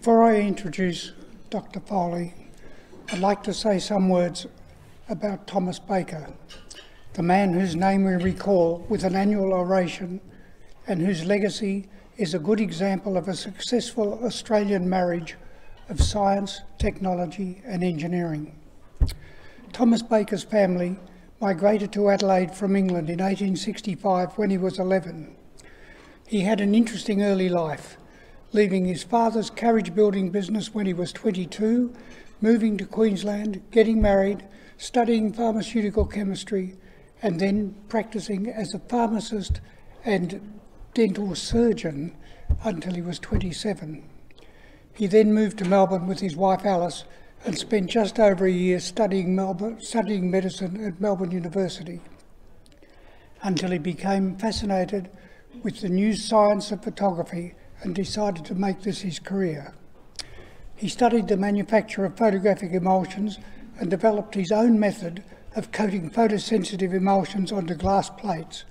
Before I introduce Dr. Foley, I'd like to say some words about Thomas Baker, the man whose name we recall with an annual oration and whose legacy is a good example of a successful Australian marriage of science, technology and engineering. Thomas Baker's family migrated to Adelaide from England in 1865 when he was 11. He had an interesting early life, leaving his father's carriage building business when he was 22, moving to Queensland, getting married, studying pharmaceutical chemistry, and then practicing as a pharmacist and dental surgeon until he was 27. He then moved to Melbourne with his wife Alice and spent just over a year studying medicine at Melbourne University until he became fascinated with the new science of photography and decided to make this his career. He studied the manufacture of photographic emulsions and developed his own method of coating photosensitive emulsions onto glass plates,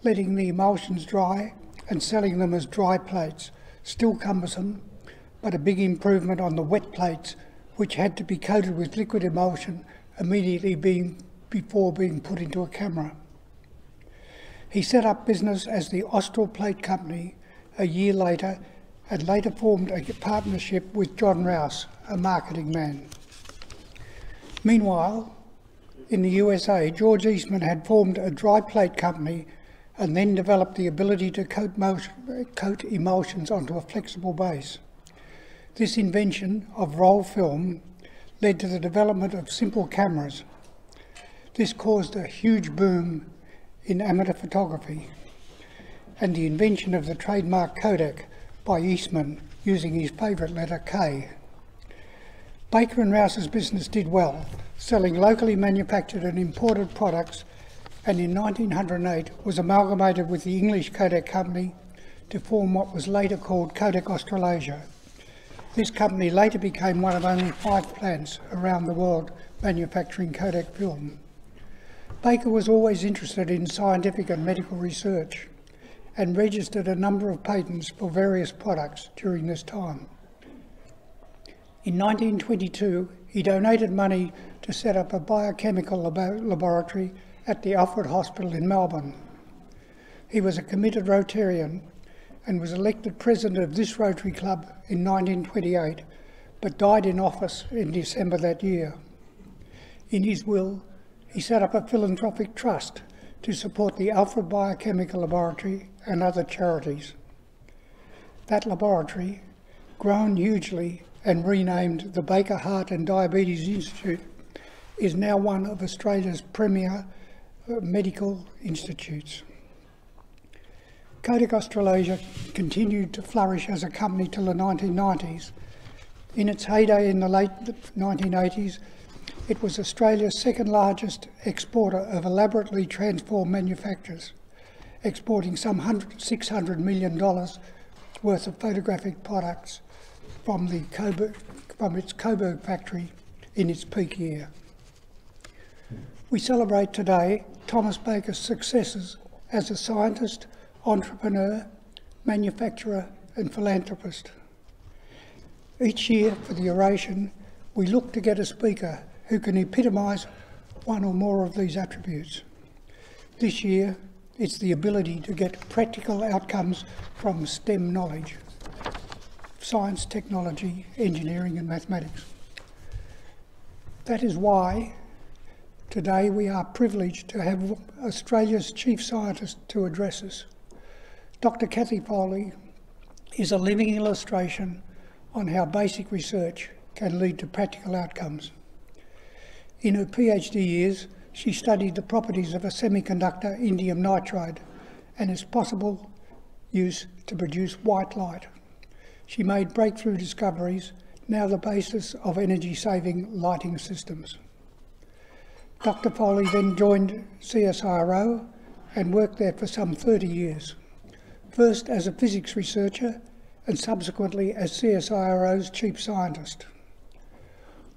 letting the emulsions dry and selling them as dry plates, still cumbersome, but a big improvement on the wet plates which had to be coated with liquid emulsion immediately before being put into a camera. He set up business as the Austral Plate Company a year later and later formed a partnership with John Rouse, a marketing man. Meanwhile, in the USA, George Eastman had formed a dry plate company and then developed the ability to coat emulsions onto a flexible base. This invention of roll film led to the development of simple cameras. This caused a huge boom in amateur photography and the invention of the trademark Kodak by Eastman using his favourite letter K. Baker and Rouse's business did well, selling locally manufactured and imported products, and in 1908 was amalgamated with the English Kodak Company to form what was later called Kodak Australasia. This company later became one of only 5 plants around the world manufacturing Kodak film. Baker was always interested in scientific and medical research and registered a number of patents for various products during this time. In 1922, he donated money to set up a biochemical laboratory at the Alfred Hospital in Melbourne. He was a committed Rotarian and was elected president of this Rotary Club in 1928, but died in office in December that year. In his will, he set up a philanthropic trust to support the Alfred Biochemical Laboratory and other charities. That laboratory, grown hugely and renamed the Baker Heart and Diabetes Institute, is now one of Australia's premier medical institutes. Kodak Australasia continued to flourish as a company till the 1990s. In its heyday in the late 1980s, it was Australia's second largest exporter of elaborately transformed manufactures, exporting some $600 million worth of photographic products from its Coburg factory in its peak year. We celebrate today Thomas Baker's successes as a scientist, entrepreneur, manufacturer and philanthropist. Each year for the Oration, we look to get a speaker who can epitomise one or more of these attributes. This year, it's the ability to get practical outcomes from STEM knowledge: science, technology, engineering and mathematics. That is why today we are privileged to have Australia's chief scientist to address us. Dr. Cathy Foley is a living illustration on how basic research can lead to practical outcomes. In her PhD years, she studied the properties of a semiconductor, indium nitride, and its possible use to produce white light. She made breakthrough discoveries, now the basis of energy-saving lighting systems. Dr. Foley then joined CSIRO and worked there for some 30 years, first as a physics researcher and subsequently as CSIRO's chief scientist.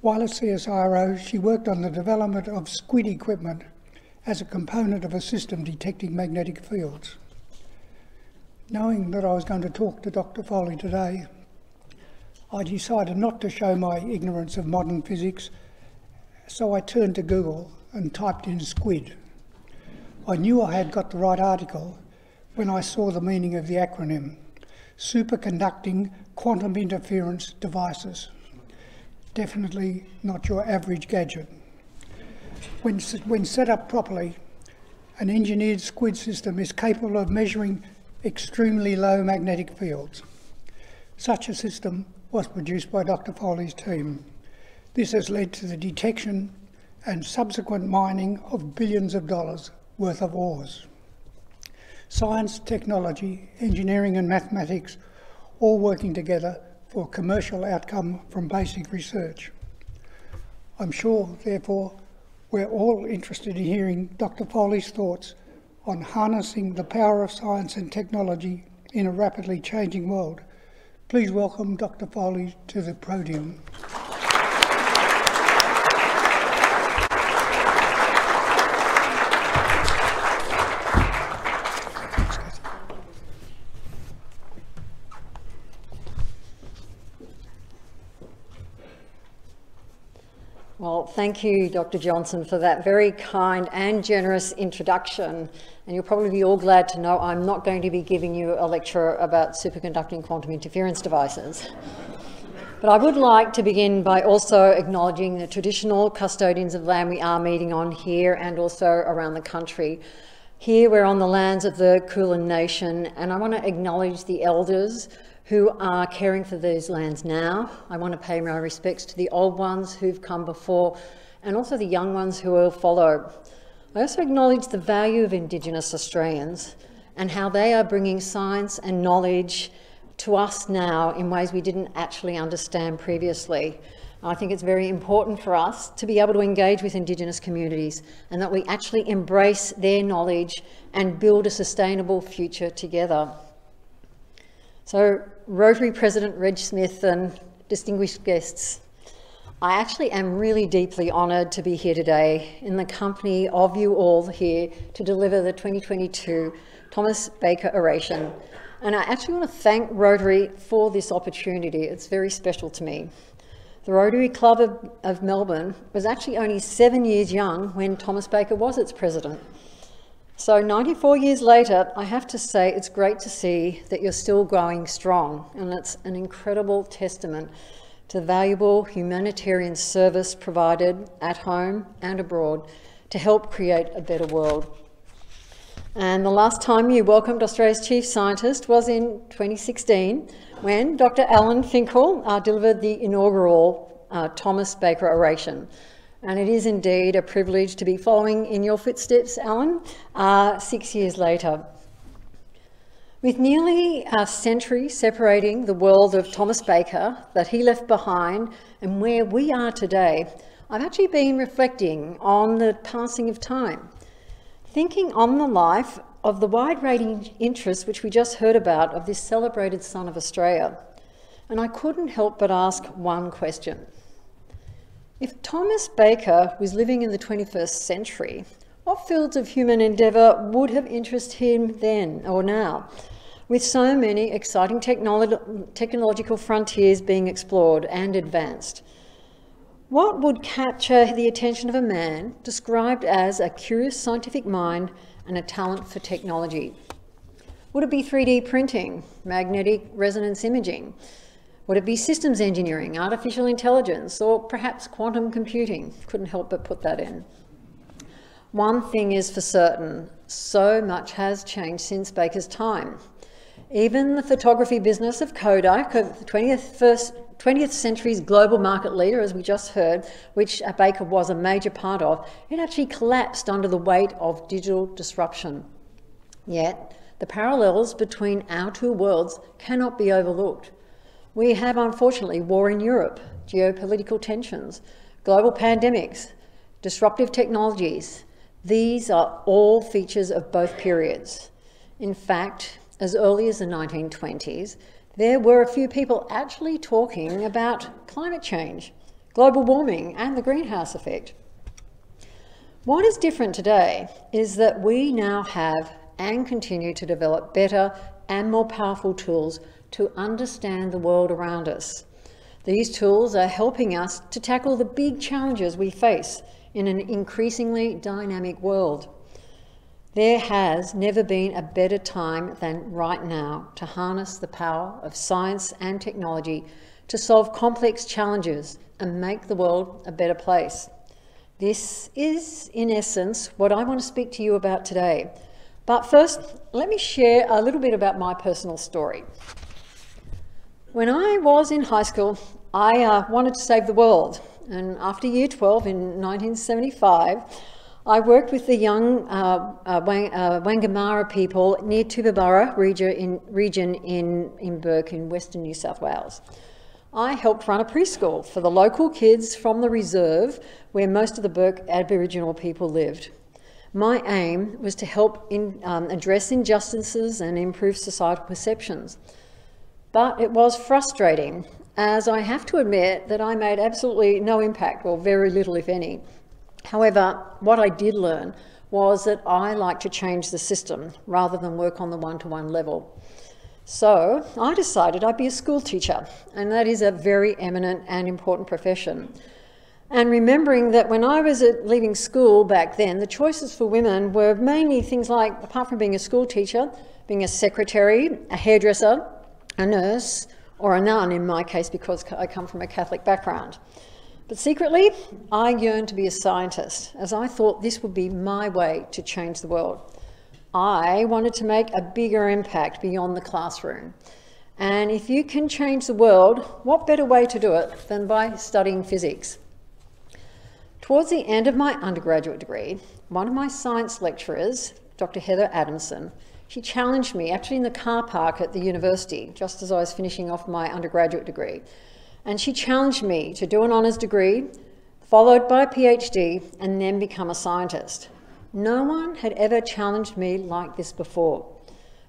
While at CSIRO, she worked on the development of squid equipment as a component of a system detecting magnetic fields. Knowing that I was going to talk to Dr. Foley today, I decided not to show my ignorance of modern physics, so I turned to Google and typed in squid. I knew I had got the right article when I saw the meaning of the acronym, Superconducting Quantum Interference Devices. Definitely not your average gadget. When set up properly, an engineered squid system is capable of measuring extremely low magnetic fields. Such a system was produced by Dr. Foley's team. This has led to the detection and subsequent mining of billions of dollars worth of ores. Science, technology, engineering and mathematics all working together for commercial outcome from basic research. I'm sure, therefore, we're all interested in hearing Dr. Foley's thoughts on harnessing the power of science and technology in a rapidly changing world. Please welcome Dr. Foley to the podium. Well, thank you, Dr. Johnson, for that very kind and generous introduction. And you'll probably be all glad to know I'm not going to be giving you a lecture about superconducting quantum interference devices. But I would like to begin by also acknowledging the traditional custodians of land we are meeting on here and also around the country. Here we're on the lands of the Kulin Nation, and I want to acknowledge the elders who are caring for these lands now. I want to pay my respects to the old ones who've come before and also the young ones who will follow. I also acknowledge the value of Indigenous Australians and how they are bringing science and knowledge to us now in ways we didn't actually understand previously. I think it's very important for us to be able to engage with Indigenous communities and that we actually embrace their knowledge and build a sustainable future together. So, Rotary President Reg Smith and distinguished guests, I actually am really deeply honoured to be here today in the company of you all here to deliver the 2022 Thomas Baker Oration. And I actually want to thank Rotary for this opportunity. It's very special to me. The Rotary Club of Melbourne was actually only 7 years young when Thomas Baker was its president. So 94 years later, I have to say it's great to see that you're still growing strong, and it's an incredible testament to the valuable humanitarian service provided at home and abroad to help create a better world. And the last time you welcomed Australia's Chief Scientist was in 2016 when Dr. Alan Finkel delivered the inaugural Thomas Baker Oration. And it is indeed a privilege to be following in your footsteps, Alan, 6 years later. With nearly a century separating the world of Thomas Baker that he left behind and where we are today, I've actually been reflecting on the passing of time, thinking on the life of the wide-ranging interests which we just heard about of this celebrated son of Australia. And I couldn't help but ask one question. If Thomas Baker was living in the 21st century, what fields of human endeavour would have interested him then or now? With so many exciting technological frontiers being explored and advanced, what would capture the attention of a man described as a curious scientific mind and a talent for technology? Would it be 3D printing, magnetic resonance imaging? Would it be systems engineering, artificial intelligence, or perhaps quantum computing? Couldn't help but put that in. One thing is for certain, so much has changed since Baker's time. Even the photography business of Kodak, the 20th century's global market leader, as we just heard, which Baker was a major part of, it actually collapsed under the weight of digital disruption. Yet, the parallels between our two worlds cannot be overlooked. We have, unfortunately, war in Europe, geopolitical tensions, global pandemics, disruptive technologies. These are all features of both periods. In fact, as early as the 1920s, there were a few people actually talking about climate change, global warming, and the greenhouse effect. What is different today is that we now have and continue to develop better and more powerful tools to understand the world around us. These tools are helping us to tackle the big challenges we face in an increasingly dynamic world. There has never been a better time than right now to harness the power of science and technology to solve complex challenges and make the world a better place. This is, in essence, what I want to speak to you about today. But first, let me share a little bit about my personal story. When I was in high school, I wanted to save the world. And after year 12 in 1975, I worked with the young Wangamara people near Toowoomba region in Burke in Western New South Wales. I helped run a preschool for the local kids from the reserve where most of the Burke Aboriginal people lived. My aim was to help address injustices and improve societal perceptions. But it was frustrating, as I have to admit that I made absolutely no impact, or very little if any. However, what I did learn was that I like to change the system rather than work on the one-to-one level. So I decided I'd be a school teacher, and that is a very eminent and important profession. And remembering that when I was leaving school back then, the choices for women were mainly things like, apart from being a school teacher, being a secretary, a hairdresser, a nurse, or a nun in my case because I come from a Catholic background. But secretly, I yearned to be a scientist, as I thought this would be my way to change the world. I wanted to make a bigger impact beyond the classroom. And if you can change the world, what better way to do it than by studying physics? Towards the end of my undergraduate degree, one of my science lecturers, Dr. Heather Adamson, she challenged me actually in the car park at the university, just as I was finishing off my undergraduate degree. And she challenged me to do an honours degree, followed by a PhD, and then become a scientist. No one had ever challenged me like this before.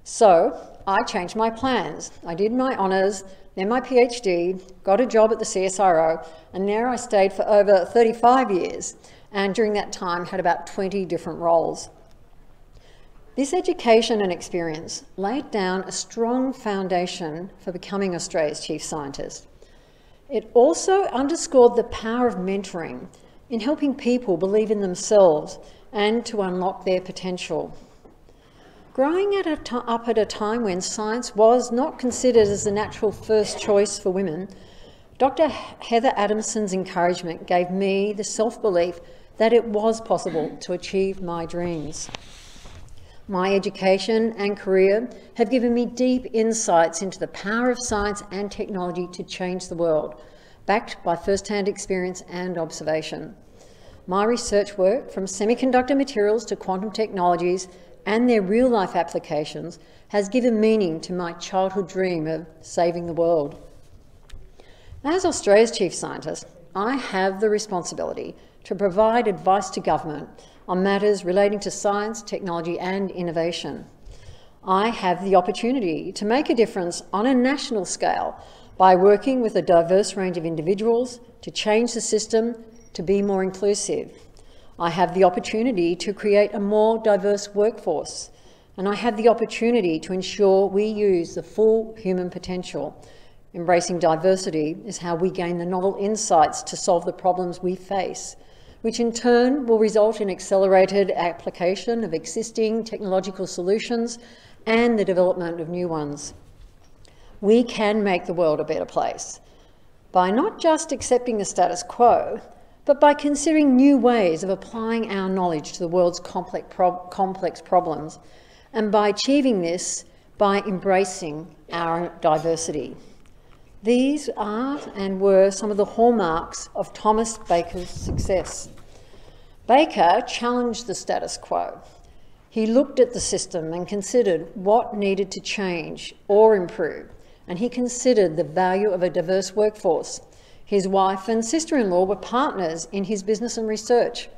So I changed my plans. I did my honours, then my PhD, got a job at the CSIRO, and there I stayed for over 35 years, and during that time had about 20 different roles. This education and experience laid down a strong foundation for becoming Australia's Chief Scientist. It also underscored the power of mentoring in helping people believe in themselves and to unlock their potential. Growing up at a time when science was not considered as the natural first choice for women, Dr. Heather Adamson's encouragement gave me the self-belief that it was possible to achieve my dreams. My education and career have given me deep insights into the power of science and technology to change the world, backed by first-hand experience and observation. My research work, from semiconductor materials to quantum technologies and their real-life applications, has given meaning to my childhood dream of saving the world. As Australia's Chief Scientist, I have the responsibility to provide advice to government on matters relating to science, technology and innovation. I have the opportunity to make a difference on a national scale by working with a diverse range of individuals to change the system to be more inclusive. I have the opportunity to create a more diverse workforce, and I have the opportunity to ensure we use the full human potential. Embracing diversity is how we gain the novel insights to solve the problems we face, which in turn will result in accelerated application of existing technological solutions and the development of new ones. We can make the world a better place by not just accepting the status quo, but by considering new ways of applying our knowledge to the world's complex problems, and by achieving this by embracing our diversity. These are and were some of the hallmarks of Thomas Baker's success. Baker challenged the status quo. He looked at the system and considered what needed to change or improve, and he considered the value of a diverse workforce. His wife and sister-in-law were partners in his business and research.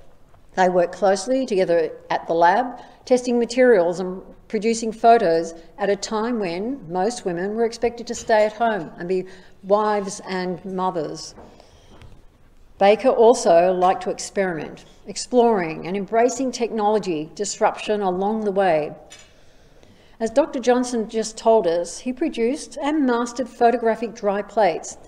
They worked closely together at the lab, testing materials and producing photos at a time when most women were expected to stay at home and be wives and mothers. Baker also liked to experiment, exploring and embracing technology disruption along the way. As Dr. Johnson just told us, he produced and mastered photographic dry plates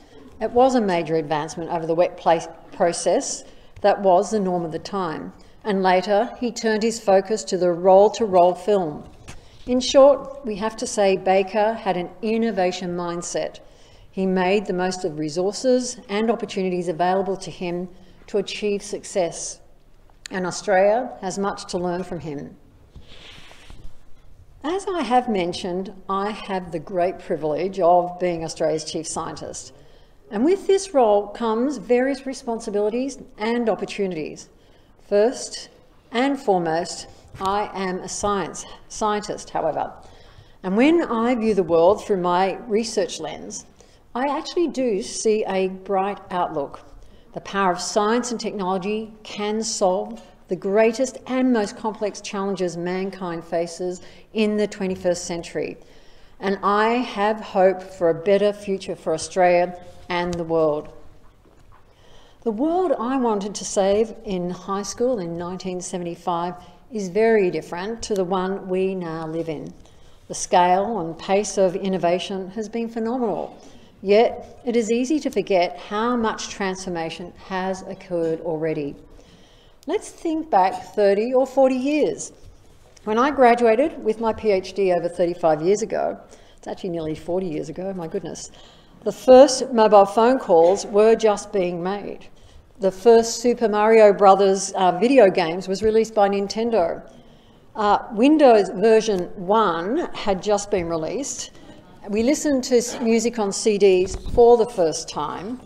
it was a major advancement over the wet plate process that was the norm of the time. And later, he turned his focus to the roll-to-roll film. In short, we have to say Baker had an innovation mindset. He made the most of resources and opportunities available to him to achieve success. And Australia has much to learn from him. As I have mentioned, I have the great privilege of being Australia's Chief Scientist. And with this role comes various responsibilities and opportunities. First and foremost, I am a scientist, however. And when I view the world through my research lens, I actually do see a bright outlook. The power of science and technology can solve the greatest and most complex challenges mankind faces in the 21st century. And I have hope for a better future for Australia and the world. The world I wanted to save in high school in 1975 is very different to the one we now live in. The scale and pace of innovation has been phenomenal, yet it is easy to forget how much transformation has occurred already. Let's think back 30 or 40 years. When I graduated with my PhD over 35 years ago, it's actually nearly 40 years ago, my goodness, the first mobile phone calls were just being made. The first Super Mario Brothers video games was released by Nintendo. Windows version 1 had just been released. We listened to music on CDs for the first time.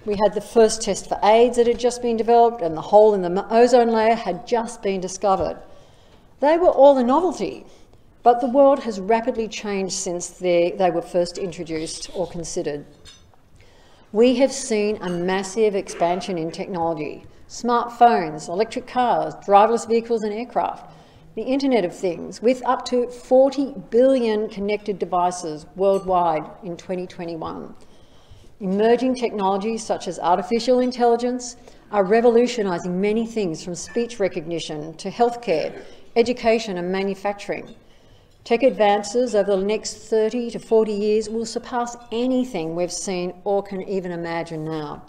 We had the first test for AIDS that had just been developed, and the hole in the ozone layer had just been discovered. They were all a novelty, but the world has rapidly changed since they were first introduced or considered. We have seen a massive expansion in technology: smartphones, electric cars, driverless vehicles and aircraft, the Internet of Things, with up to 40 billion connected devices worldwide in 2021. Emerging technologies such as artificial intelligence are revolutionising many things from speech recognition to healthcare, education and manufacturing. Tech advances over the next 30 to 40 years will surpass anything we've seen or can even imagine now.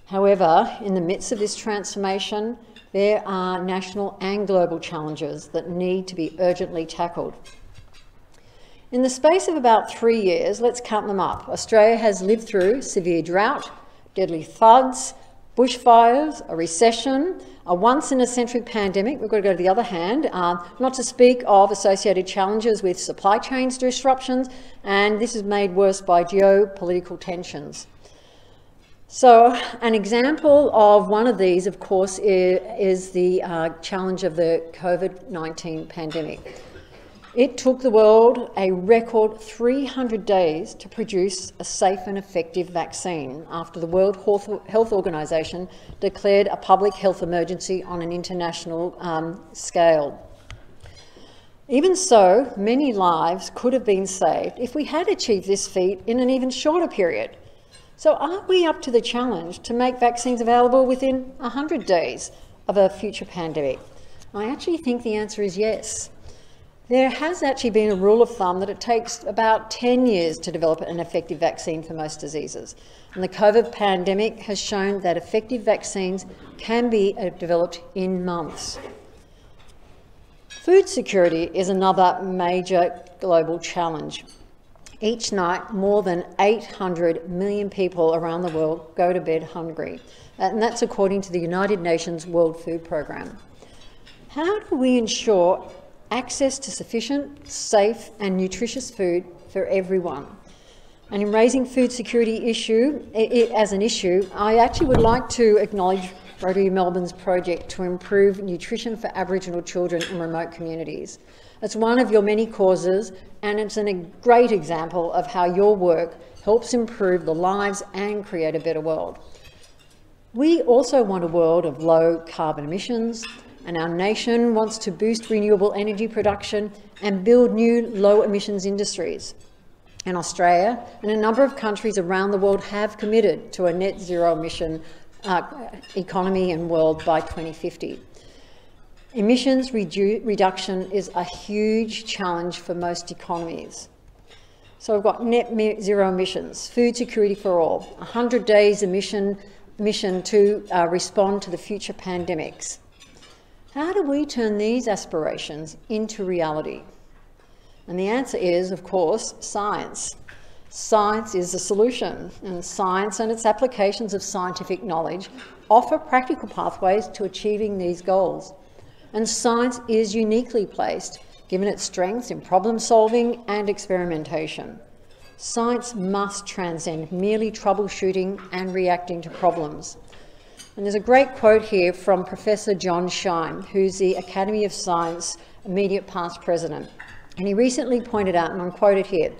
However, in the midst of this transformation, there are national and global challenges that need to be urgently tackled. In the space of about 3 years, let's count them up, Australia has lived through severe drought, deadly floods, bushfires, a recession, a once-in-a-century pandemic, we've got to go to the other hand, not to speak of associated challenges with supply chains disruptions, and this is made worse by geopolitical tensions. So an example of one of these, of course, is the challenge of the COVID-19 pandemic. It took the world a record 300 days to produce a safe and effective vaccine after the World Health Organization declared a public health emergency on an international scale. Even so, many lives could have been saved if we had achieved this feat in an even shorter period. So are we up to the challenge to make vaccines available within 100 days of a future pandemic? I actually think the answer is yes. There has actually been a rule of thumb that it takes about 10 years to develop an effective vaccine for most diseases. And the COVID pandemic has shown that effective vaccines can be developed in months. Food security is another major global challenge. Each night, more than 800 million people around the world go to bed hungry. And that's according to the United Nations World Food Programme. How do we ensure access to sufficient, safe and nutritious food for everyone? And in raising food security as an issue, I actually would like to acknowledge Rotary Melbourne's project to improve nutrition for Aboriginal children in remote communities. It's one of your many causes, and it's a great example of how your work helps improve the lives and create a better world. We also want a world of low carbon emissions, and our nation wants to boost renewable energy production and build new low emissions industries. And Australia and a number of countries around the world have committed to a net zero emission economy and world by 2050. Emissions reduction is a huge challenge for most economies. So we've got net zero emissions, food security for all, 100 days mission to respond to the future pandemics. How do we turn these aspirations into reality? And the answer is, of course, science. Science is the solution, and science and its applications of scientific knowledge offer practical pathways to achieving these goals. And science is uniquely placed, given its strengths in problem solving and experimentation. Science must transcend merely troubleshooting and reacting to problems. And there's a great quote here from Professor John Shine, who's the Academy of Science immediate past president. And he recently pointed out, and I'm quoted here,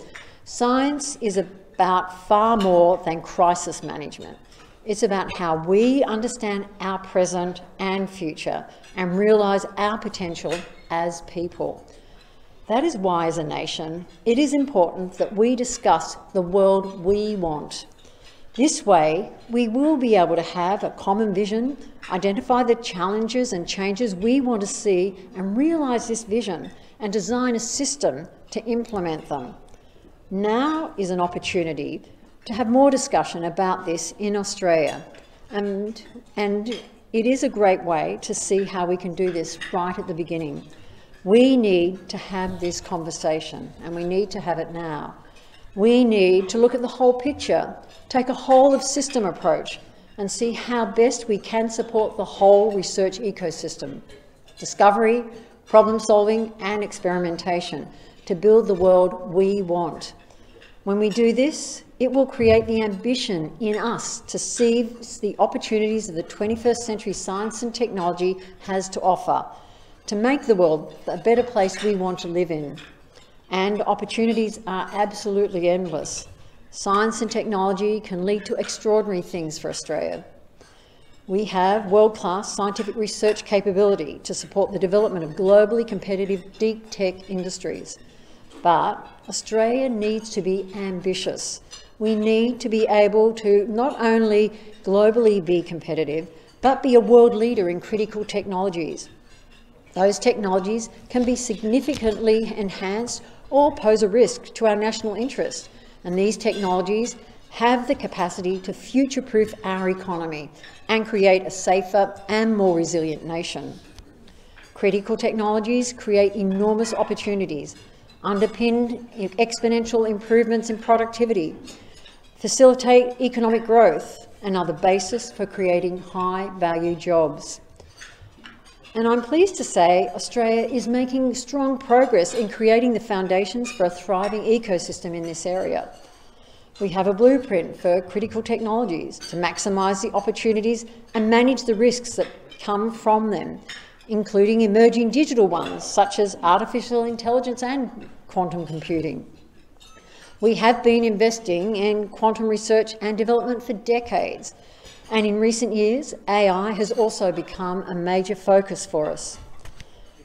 "Science is about far more than crisis management. It's about how we understand our present and future and realise our potential as people." That is why, as a nation, it is important that we discuss the world we want. This way, we will be able to have a common vision, identify the challenges and changes we want to see, and realise this vision and design a system to implement them. Now is an opportunity to have more discussion about this in Australia, and it is a great way to see how we can do this right at the beginning. We need to have this conversation, and we need to have it now. We need to look at the whole picture, take a whole of system approach, and see how best we can support the whole research ecosystem, discovery, problem solving and experimentation to build the world we want. When we do this, it will create the ambition in us to seize the opportunities of the 21st century science and technology has to offer, to make the world a better place we want to live in. And opportunities are absolutely endless. Science and technology can lead to extraordinary things for Australia. We have world-class scientific research capability to support the development of globally competitive deep tech industries. But Australia needs to be ambitious. We need to be able to not only globally be competitive, but be a world leader in critical technologies. Those technologies can be significantly enhanced or pose a risk to our national interest, and these technologies have the capacity to future-proof our economy and create a safer and more resilient nation. Critical technologies create enormous opportunities, underpin exponential improvements in productivity, facilitate economic growth, and are the basis for creating high-value jobs. And I'm pleased to say Australia is making strong progress in creating the foundations for a thriving ecosystem in this area. We have a blueprint for critical technologies to maximise the opportunities and manage the risks that come from them, including emerging digital ones such as artificial intelligence and quantum computing. We have been investing in quantum research and development for decades, and in recent years, AI has also become a major focus for us.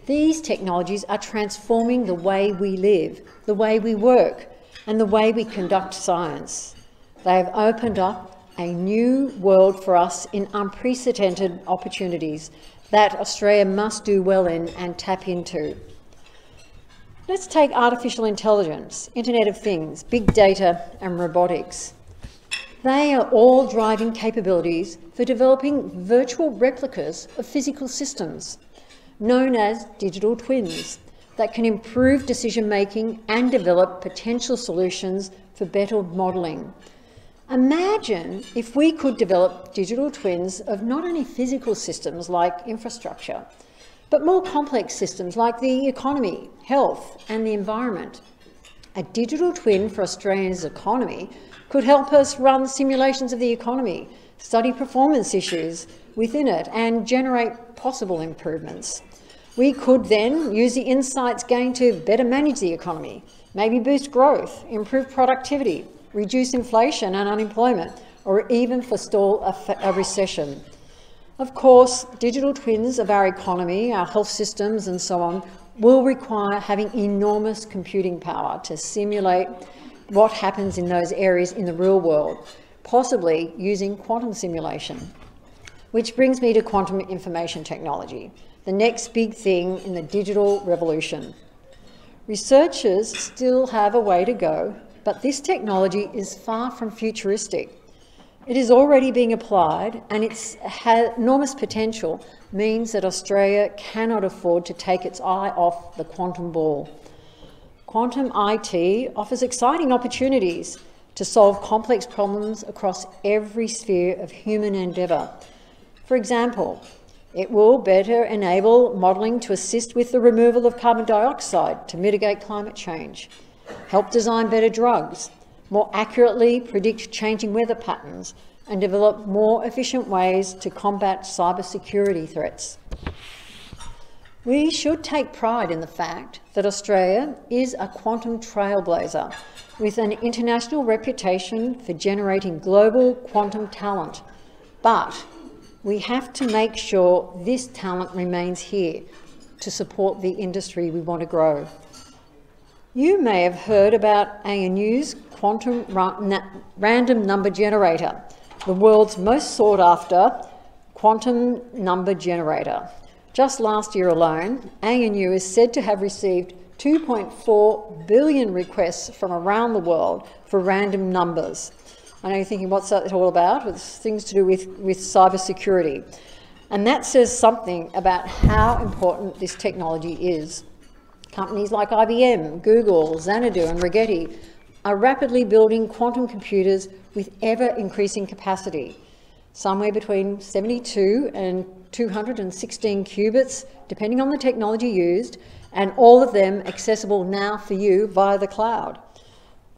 These technologies are transforming the way we live, the way we work, and the way we conduct science. They have opened up a new world for us in unprecedented opportunities that Australia must do well in and tap into. Let's take artificial intelligence, Internet of Things, big data and robotics. They are all driving capabilities for developing virtual replicas of physical systems, known as digital twins, that can improve decision-making and develop potential solutions for better modelling. Imagine if we could develop digital twins of not only physical systems like infrastructure, but more complex systems like the economy, health and the environment. A digital twin for Australia's economy could help us run simulations of the economy, study performance issues within it and generate possible improvements. We could then use the insights gained to better manage the economy, maybe boost growth, improve productivity, reduce inflation and unemployment, or even forestall a recession. Of course, digital twins of our economy, our health systems and so on, will require having enormous computing power to simulate what happens in those areas in the real world, possibly using quantum simulation. Which brings me to quantum information technology, the next big thing in the digital revolution. Researchers still have a way to go, but this technology is far from futuristic. It is already being applied, and its enormous potential means that Australia cannot afford to take its eye off the quantum ball. Quantum IT offers exciting opportunities to solve complex problems across every sphere of human endeavour. For example, it will better enable modelling to assist with the removal of carbon dioxide to mitigate climate change, help design better drugs, more accurately predict changing weather patterns, and develop more efficient ways to combat cybersecurity threats. We should take pride in the fact that Australia is a quantum trailblazer with an international reputation for generating global quantum talent. But we have to make sure this talent remains here to support the industry we want to grow. You may have heard about ANU's quantum random number generator, the world's most sought after quantum number generator. Just last year alone, ANU is said to have received 2.4 billion requests from around the world for random numbers. I know you're thinking, what's that all about? It's things to do with cybersecurity. And that says something about how important this technology is. Companies like IBM, Google, Xanadu and Rigetti are rapidly building quantum computers with ever-increasing capacity, somewhere between 72 and 216 qubits, depending on the technology used, and all of them accessible now for you via the cloud.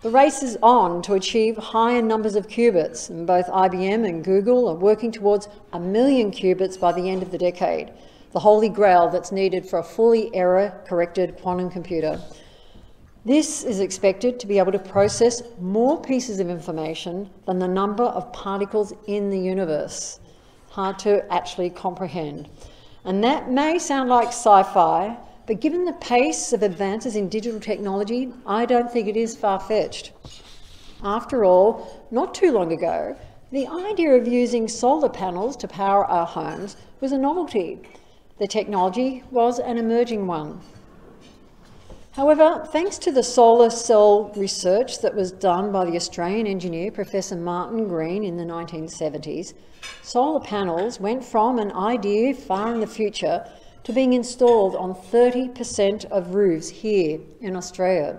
The race is on to achieve higher numbers of qubits, and both IBM and Google are working towards 1 million qubits by the end of the decade, the holy grail that's needed for a fully error-corrected quantum computer. This is expected to be able to process more pieces of information than the number of particles in the universe. Hard to actually comprehend. And that may sound like sci-fi, but given the pace of advances in digital technology, I don't think it is far-fetched. After all, not too long ago, the idea of using solar panels to power our homes was a novelty. The technology was an emerging one. However, thanks to the solar cell research that was done by the Australian engineer Professor Martin Green in the 1970s, solar panels went from an idea far in the future to being installed on 30% of roofs here in Australia.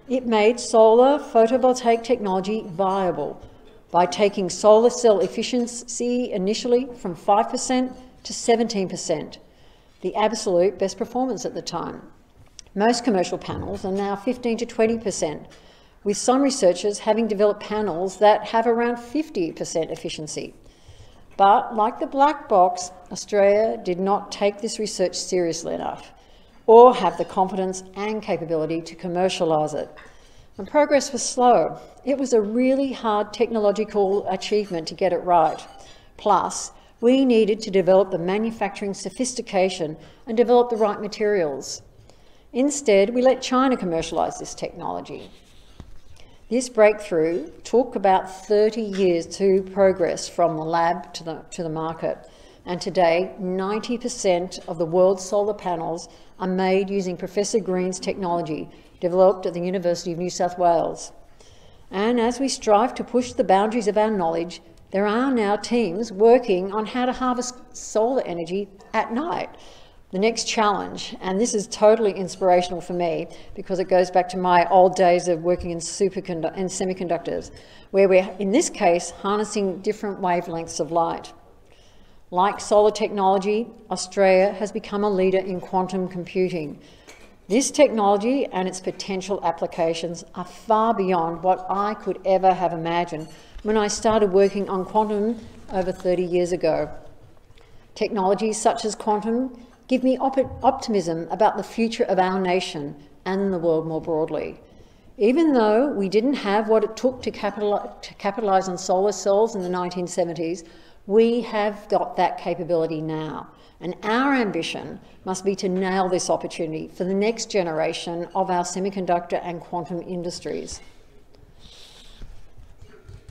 It made solar photovoltaic technology viable by taking solar cell efficiency initially from 5% to 17%, the absolute best performance at the time. Most commercial panels are now 15 to 20%, with some researchers having developed panels that have around 50% efficiency. But like the black box, Australia did not take this research seriously enough or have the competence and capability to commercialise it. And progress was slow. It was a really hard technological achievement to get it right. Plus, we needed to develop the manufacturing sophistication and develop the right materials. Instead, we let China commercialise this technology. This breakthrough took about 30 years to progress from the lab to the market. And today, 90% of the world's solar panels are made using Professor Green's technology, developed at the University of New South Wales. And as we strive to push the boundaries of our knowledge, there are now teams working on how to harvest solar energy at night. The next challenge, and this is totally inspirational for me because it goes back to my old days of working in semiconductors, where we're, in this case, harnessing different wavelengths of light. Like solar technology, Australia has become a leader in quantum computing. This technology and its potential applications are far beyond what I could ever have imagined when I started working on quantum over 30 years ago. Technologies such as quantum give me optimism about the future of our nation and the world more broadly. Even though we didn't have what it took to capitalise on solar cells in the 1970s, we have got that capability now. And our ambition must be to nail this opportunity for the next generation of our semiconductor and quantum industries.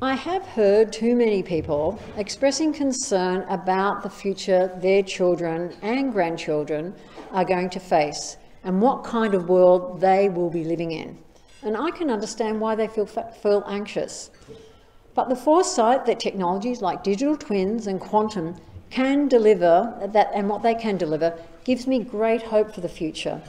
I have heard too many people expressing concern about the future their children and grandchildren are going to face and what kind of world they will be living in. and I can understand why they feel anxious. But the foresight that technologies like digital twins and quantum can deliver, and what they can deliver, gives me great hope for the future.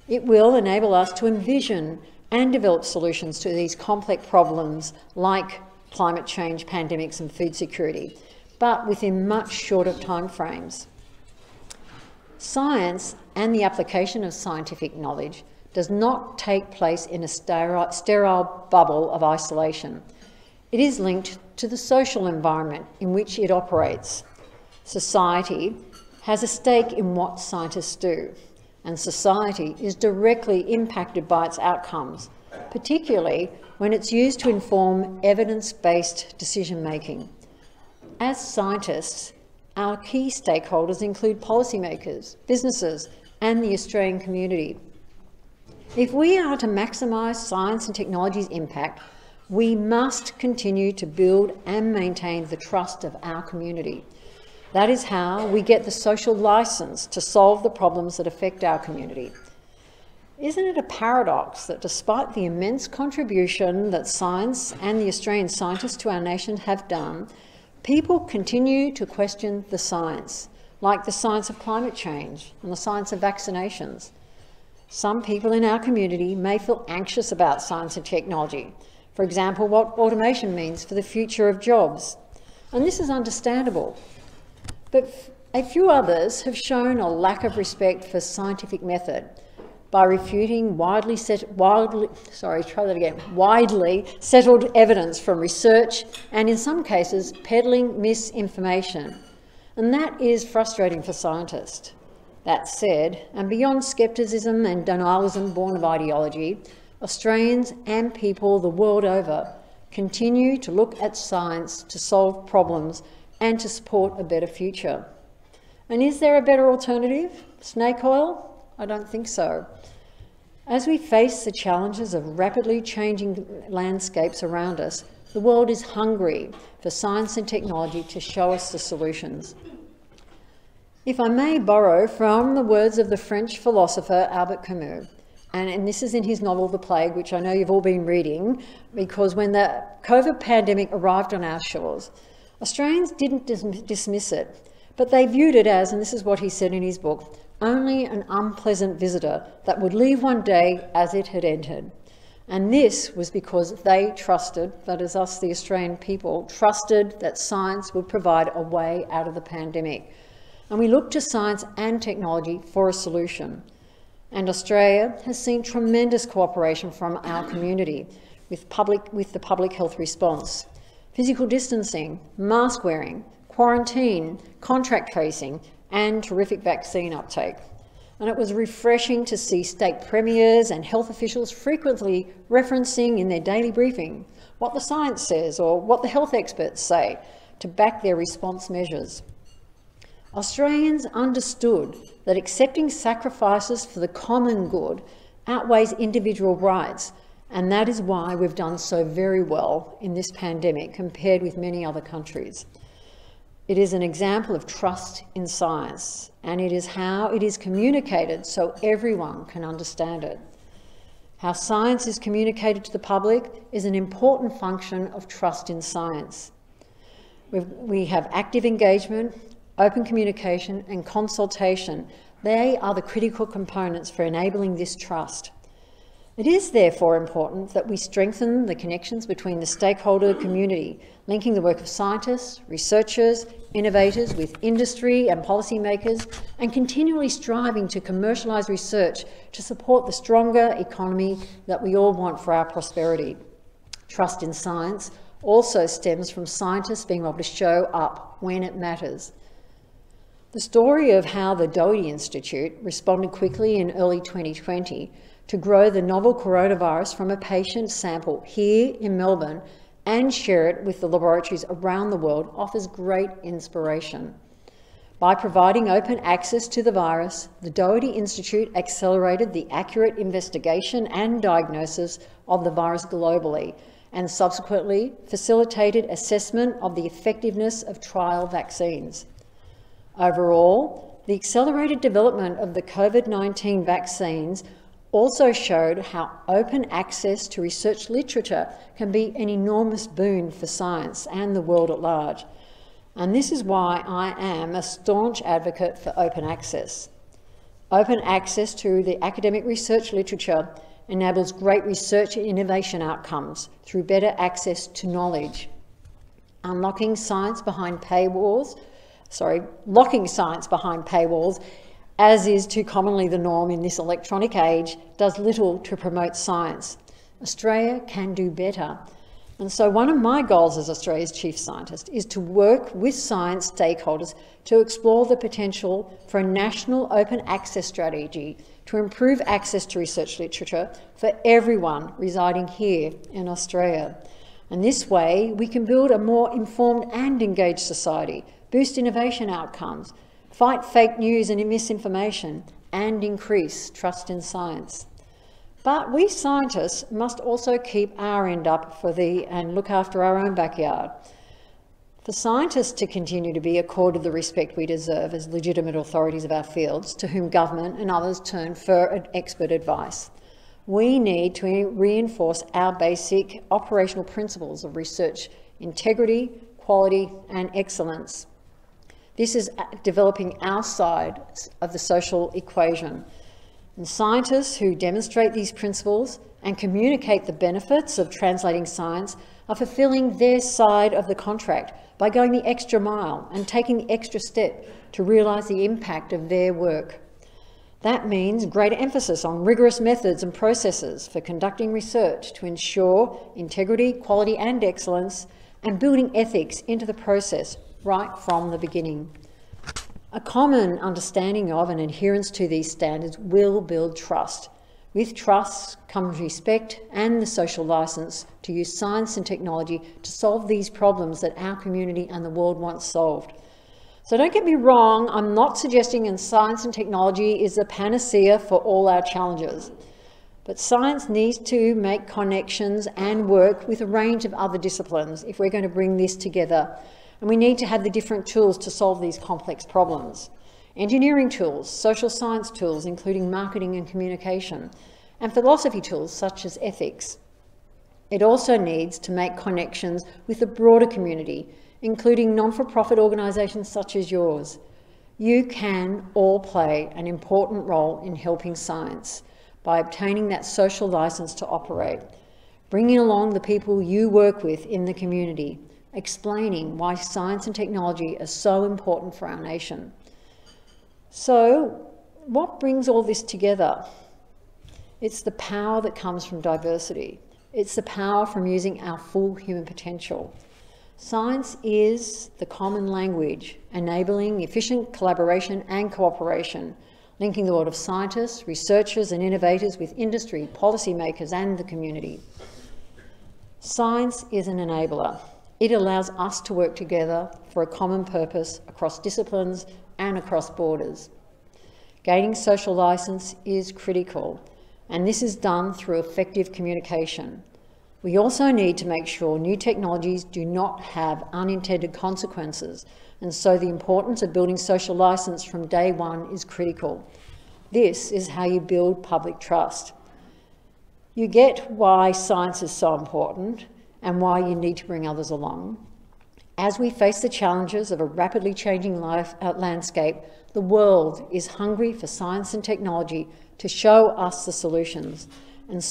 It will enable us to envision and develop solutions to these complex problems like climate change, pandemics and food security, but within much shorter timeframes. Science and the application of scientific knowledge does not take place in a sterile bubble of isolation. It is linked to the social environment in which it operates. Society has a stake in what scientists do, and society is directly impacted by its outcomes, particularly when it's used to inform evidence-based decision-making. As scientists, our key stakeholders include policymakers, businesses, and the Australian community. If we are to maximise science and technology's impact, we must continue to build and maintain the trust of our community. That is how we get the social licence to solve the problems that affect our community. Isn't it a paradox that despite the immense contribution that science and the Australian scientists to our nation have done, people continue to question the science, like the science of climate change and the science of vaccinations? Some people in our community may feel anxious about science and technology. For example, what automation means for the future of jobs. And this is understandable. But a few others have shown a lack of respect for scientific method by refuting widely settled evidence from research and, in some cases, peddling misinformation. And that is frustrating for scientists. That said, and beyond scepticism and denialism born of ideology, Australians and people the world over continue to look at science to solve problems and to support a better future. And is there a better alternative? Snake oil? I don't think so. As we face the challenges of rapidly changing landscapes around us, the world is hungry for science and technology to show us the solutions. If I may borrow from the words of the French philosopher Albert Camus, and this is in his novel The Plague, which I know you've all been reading, because when the COVID pandemic arrived on our shores, Australians didn't dismiss it, but they viewed it as, and this is what he said in his book, only an unpleasant visitor that would leave one day as it had entered. And this was because they trusted, that is us, the Australian people, trusted that science would provide a way out of the pandemic. And we looked to science and technology for a solution. And Australia has seen tremendous cooperation from our community with the public health response. Physical distancing, mask wearing, quarantine, contact tracing, and terrific vaccine uptake. And it was refreshing to see state premiers and health officials frequently referencing in their daily briefing what the science says or what the health experts say to back their response measures. Australians understood that accepting sacrifices for the common good outweighs individual rights, and that is why we've done so very well in this pandemic compared with many other countries. It is an example of trust in science, and it is how it is communicated so everyone can understand it. How science is communicated to the public is an important function of trust in science. We have active engagement, open communication and consultation. They are the critical components for enabling this trust. It is therefore important that we strengthen the connections between the stakeholder community, linking the work of scientists, researchers, innovators with industry and policymakers, and continually striving to commercialise research to support the stronger economy that we all want for our prosperity. Trust in science also stems from scientists being able to show up when it matters. The story of how the Doherty Institute responded quickly in early 2020 to grow the novel coronavirus from a patient sample here in Melbourne and share it with the laboratories around the world offers great inspiration. By providing open access to the virus, the Doherty Institute accelerated the accurate investigation and diagnosis of the virus globally and subsequently facilitated assessment of the effectiveness of trial vaccines. Overall, the accelerated development of the COVID-19 vaccines also showed how open access to research literature can be an enormous boon for science and the world at large. And this is why I am a staunch advocate for open access. Open access to the academic research literature enables great research and innovation outcomes through better access to knowledge. Locking science behind paywalls, as is too commonly the norm in this electronic age, does little to promote science. Australia can do better. And so one of my goals as Australia's Chief Scientist is to work with science stakeholders to explore the potential for a national open access strategy to improve access to research literature for everyone residing here in Australia. And this way, we can build a more informed and engaged society, boost innovation outcomes, fight fake news and misinformation, and increase trust in science. But we scientists must also keep our end up and look after our own backyard. For scientists to continue to be accorded the respect we deserve as legitimate authorities of our fields, to whom government and others turn for expert advice, we need to reinforce our basic operational principles of research integrity, quality, and excellence. This is developing our side of the social equation. And scientists who demonstrate these principles and communicate the benefits of translating science are fulfilling their side of the contract by going the extra mile and taking the extra step to realise the impact of their work. That means greater emphasis on rigorous methods and processes for conducting research to ensure integrity, quality and excellence, and building ethics into the process right from the beginning. A common understanding of and adherence to these standards will build trust. With trust comes respect and the social licence to use science and technology to solve these problems that our community and the world wants solved. So don't get me wrong, I'm not suggesting that science and technology is a panacea for all our challenges. But science needs to make connections and work with a range of other disciplines if we're going to bring this together. And we need to have the different tools to solve these complex problems. Engineering tools, social science tools, including marketing and communication, and philosophy tools such as ethics. It also needs to make connections with the broader community, including non-for-profit organisations such as yours. You can all play an important role in helping science by obtaining that social licence to operate, bringing along the people you work with in the community, explaining why science and technology are so important for our nation. So, what brings all this together? It's the power that comes from diversity. It's the power from using our full human potential. Science is the common language, enabling efficient collaboration and cooperation, linking the world of scientists, researchers and innovators with industry, policymakers and the community. Science is an enabler. It allows us to work together for a common purpose across disciplines and across borders. Gaining social licence is critical, and this is done through effective communication. We also need to make sure new technologies do not have unintended consequences, and so the importance of building social licence from day one is critical. This is how you build public trust. You get why science is so important and why you need to bring others along. As we face the challenges of a rapidly changing landscape, the world is hungry for science and technology to show us the solutions. And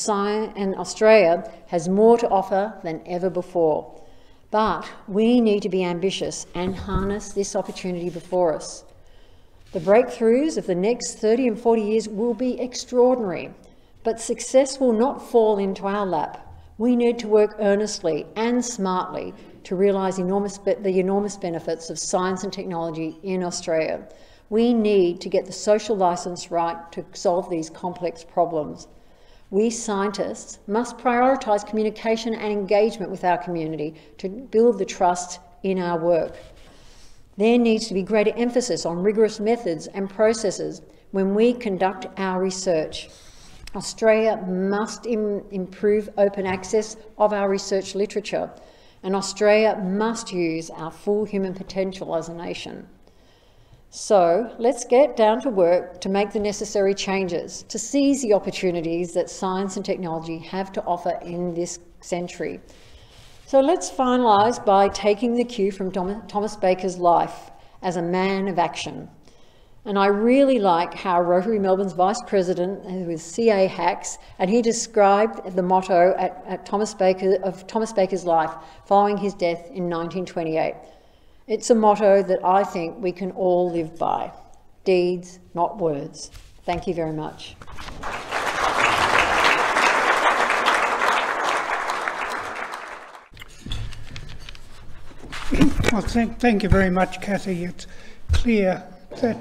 Australia has more to offer than ever before. But we need to be ambitious and harness this opportunity before us. The breakthroughs of the next 30 and 40 years will be extraordinary, but success will not fall into our lap. We need to work earnestly and smartly to realise the enormous benefits of science and technology in Australia. We need to get the social licence right to solve these complex problems. We scientists must prioritise communication and engagement with our community to build the trust in our work. There needs to be greater emphasis on rigorous methods and processes when we conduct our research. Australia must improve open access of our research literature, and Australia must use our full human potential as a nation. So let's get down to work to make the necessary changes, to seize the opportunities that science and technology have to offer in this century. So let's finalise by taking the cue from Thomas Baker's life as a man of action. And I really like how Rotary Melbourne's Vice President with CA Hacks, and he described the motto of Thomas Baker's life following his death in 1928. It's a motto that I think we can all live by. Deeds, not words. Thank you very much. Well, thank you very much, Cathy. It's clear that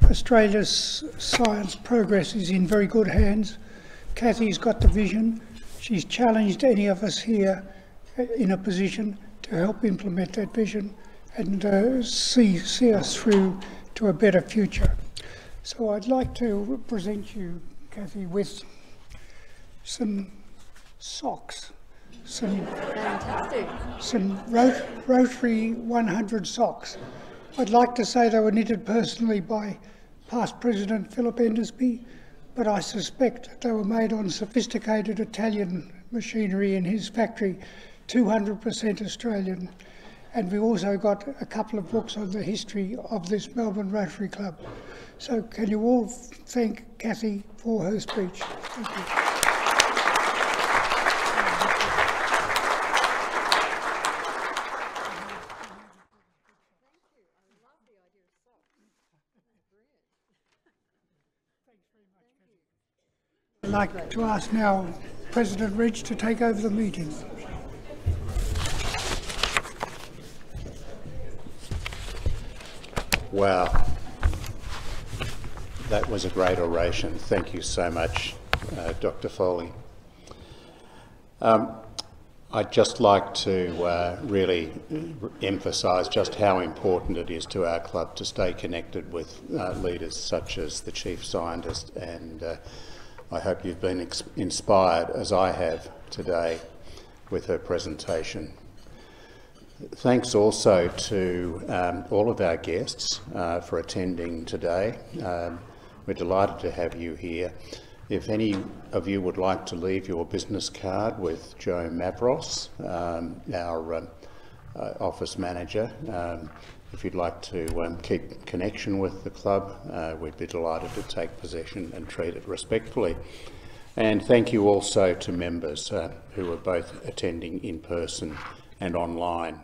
Australia's science progress is in very good hands. Cathy's got the vision. She's challenged any of us here in a position to help implement that vision and see us through to a better future. So I'd like to present you, Cathy, with some socks. Fantastic. Some Rotary 100 socks. I'd like to say they were knitted personally by past President Philip Endersby, but I suspect they were made on sophisticated Italian machinery in his factory, 200% Australian. And we also got a couple of books on the history of this Melbourne Rotary Club. So can you all thank Cathy for her speech? Thank you. I'd like to ask now President Ridge to take over the meeting. Wow, that was a great oration. Thank you so much, Dr. Foley. I'd just like to really emphasise just how important it is to our club to stay connected with leaders such as the Chief Scientist, and I hope you've been inspired, as I have today, with her presentation. Thanks also to all of our guests for attending today. We're delighted to have you here. If any of you would like to leave your business card with Joe Mavros, our office manager, if you'd like to keep connection with the club, we'd be delighted to take possession and treat it respectfully. And thank you also to members who are both attending in person and online.